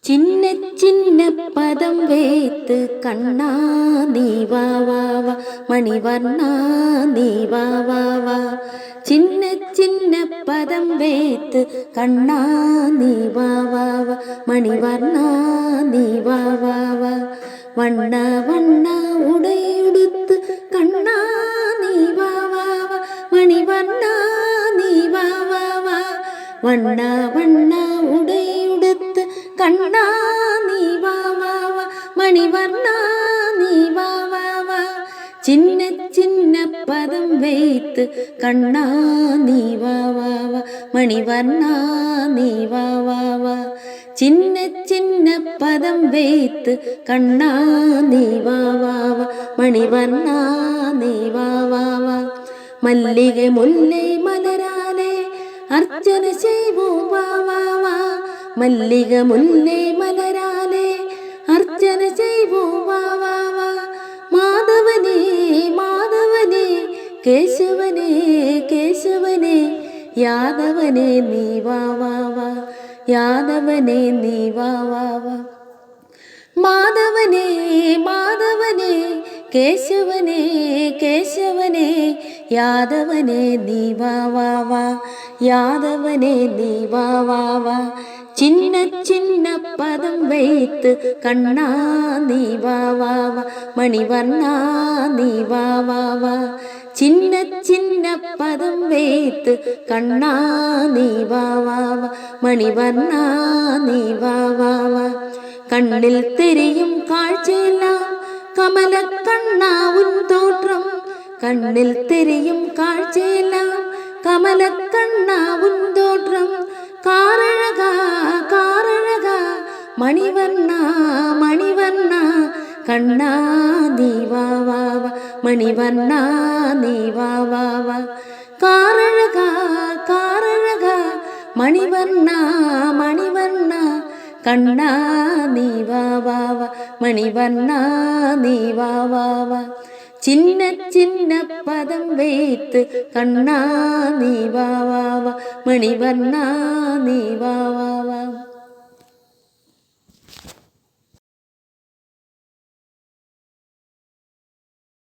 ചിന്ന ചിന്ന പദം വേത്ത് കണ്ണാ നീ വാ വാ വാ മണിവർണ്ണ നീ വാ വാ വാ. ചിന്ന ചിന്ന പദം വേത്ത് കണ്ണാ നീ വാ വാ വാ മണിവർണ്ണ നീ വാ വാ വാ. വണ്ണ വണ്ണ ഉടയുടുത്ത് കണ്ണാ നീ വാ വാ വാ മണിവർണ്ണ നീ വാ വാ വാ. വണ്ണ വണ്ണ ഉടയുടുത്ത് കണ്ണാ നീ വാ വാ വാ മണിവർണ്ണ നീ വാ വാ വാ. ചിന്ന ചിന്ന പദം വേത്ത് കണ്ണാ നീ വാ വാ വാ മണിവർണ്ണ നീ വാ വാ വാ. ചിന്ന ചിന്ന പദം വേത്ത് കണ്ണാ നീ വാ വാ വാ മണിവർണ്ണ നീ വാ വാ വാ. മല്ലിക മുല്ലേ മലരാലേ അർച്ചന ചെയ്വോ വാ വാ വാ. മല്ലിക മുല്ലേ മലരാലേ അർച്ചന ചെയ്വോ വാ വാ വാ. മാധവനേ മാധവനേ കേശവനേ കേശവനേ യാദവനേ നീ വാ വാ വാ യാദവനേ നീ വാ വാ വാ. മാധവനേ മാധവനേ കേശവനേ കേശവനേ യാദവനേ നീ വാ വാ വാ യാദവനേ നീ വാ വാ വാ. ചിന്ന ചിന്ന പദം വേത്ത് കണ്ണാ നീ വാ വാ വാ മണിവർണ്ണ നീ വാ വാ വാ. ചിന്ന ചിന്ന പദം വേത്ത് കണ്ണാ നീ വാ വാ വാ മണിവർണ്ണ നീ വാ വാ വാ. കണ്ണിൽ തെരിയും കാഴ്ചയെല്ലാം കമല കണ്ണാവുൻ തോற்றம். കണ്ണിൽ തെരിയും കാഴ്ചയെല്ലാം കമല കണ്ണാവുൻ തോற்றம். കാരഴക കാരഴക മണിവർണ്ണ മണിവർണ്ണ കണ്ണാ നീ വാ വാ വാ മണിവർണ്ണ നീ വാ വാ വാ. കാരഴക കാരഴക മണിവർണ്ണ മണിവർണ്ണ കണ്ണാ നീ വാ വാ വാ മണിവർണ്ണ നീ വാ വാ വാ. ചിന്ന ചിന്ന പദം വേത്ത് കണ്ണാ നീ വാ വാ വാ മണിവർണ്ണ നീ വാ വാ.